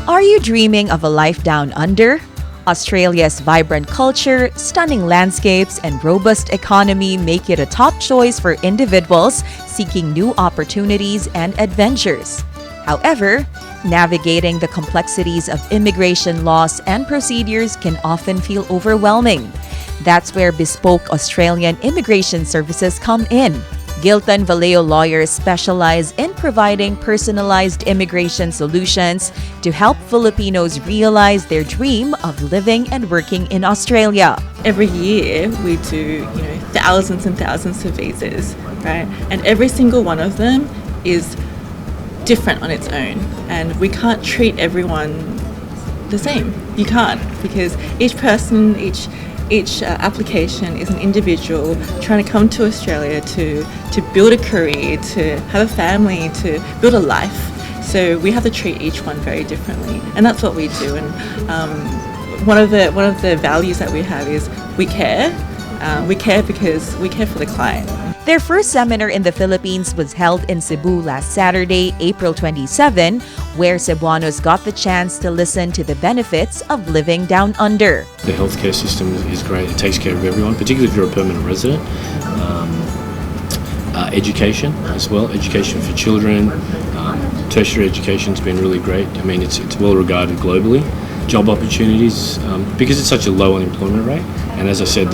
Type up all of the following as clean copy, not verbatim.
Are you dreaming of a life down under? Australia's vibrant culture, stunning landscapes, and robust economy make it a top choice for individuals seeking new opportunities and adventures. However, navigating the complexities of immigration laws and procedures can often feel overwhelming. That's where bespoke Australian immigration services come in. Gilton Valeo Lawyers specialize in providing personalized immigration solutions to help Filipinos realize their dream of living and working in Australia. Every year we do, thousands and thousands of visas, right? And every single one of them is different on its own, and we can't treat everyone the same. You can't, because each person, each application is an individual trying to come to Australia to build a career, to have a family, to build a life. So we have to treat each one very differently, and that's what we do. And one of the values that we have is we care. We care because we care for the client. Their first seminar in the Philippines was held in Cebu last Saturday, April 27, where Cebuanos got the chance to listen to the benefits of living down under. The healthcare system is great. It takes care of everyone, particularly if you're a permanent resident. Education as well, education for children. Tertiary education's been really great. I mean, it's well regarded globally. Job opportunities, because it's such a low unemployment rate, and as I said,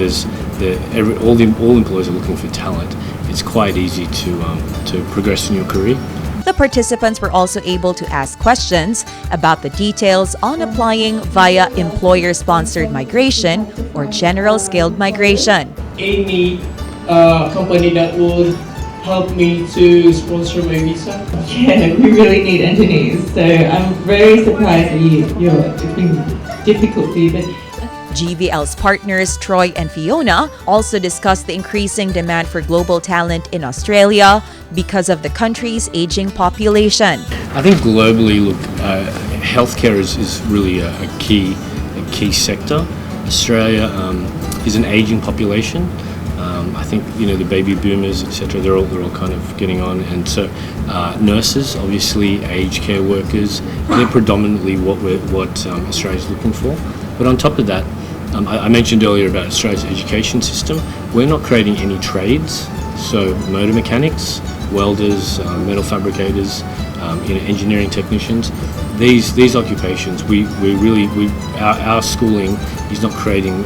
all employers are looking for talent. It's quite easy to progress in your career. The participants were also able to ask questions about the details on applying via employer-sponsored migration or general skilled migration. Any company that would help me to sponsor my visa? Yeah, we really need engineers, so I'm very surprised that it's been difficult for you. But GVL's partners Troy and Fiona also discussed the increasing demand for global talent in Australia because of the country's aging population. I think globally, healthcare is really a key sector. Australia is an aging population. I think the baby boomers, etc. They're all kind of getting on, and so nurses, obviously, aged care workers. They're predominantly what Australia's looking for. But on top of that, I mentioned earlier about Australia's education system. We're not creating any trades, so motor mechanics, welders, metal fabricators, engineering technicians. These occupations, our schooling is not creating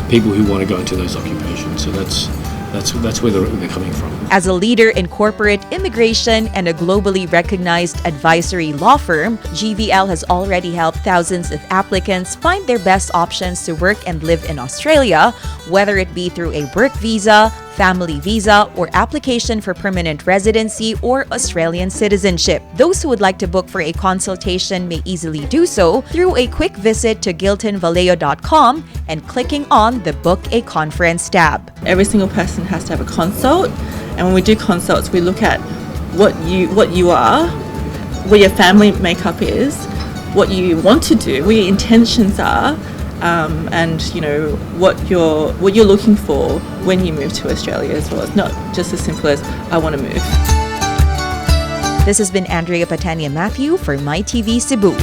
people who want to go into those occupations. So that's where they're coming from. As a leader in corporate immigration and a globally recognized advisory law firm, GVL has already helped thousands of applicants find their best options to work and live in Australia, whether it be through a work visa, family visa, or application for permanent residency or Australian citizenship. Those who would like to book for a consultation may easily do so through a quick visit to 𝗏𝗺𝗺𝗏𝗏𝗏𝗏𝗏 and clicking on the Book a Conference tab. every single person has to have a consult, and when we do consults, we look at what you are, what your family makeup is, what you want to do, what your intentions are, and what you're looking for when you move to Australia as well. It's not just as simple as I want to move. This has been 𝗓𝗄𝗏𝗃𝗃𝗃 for MyTV Cebu.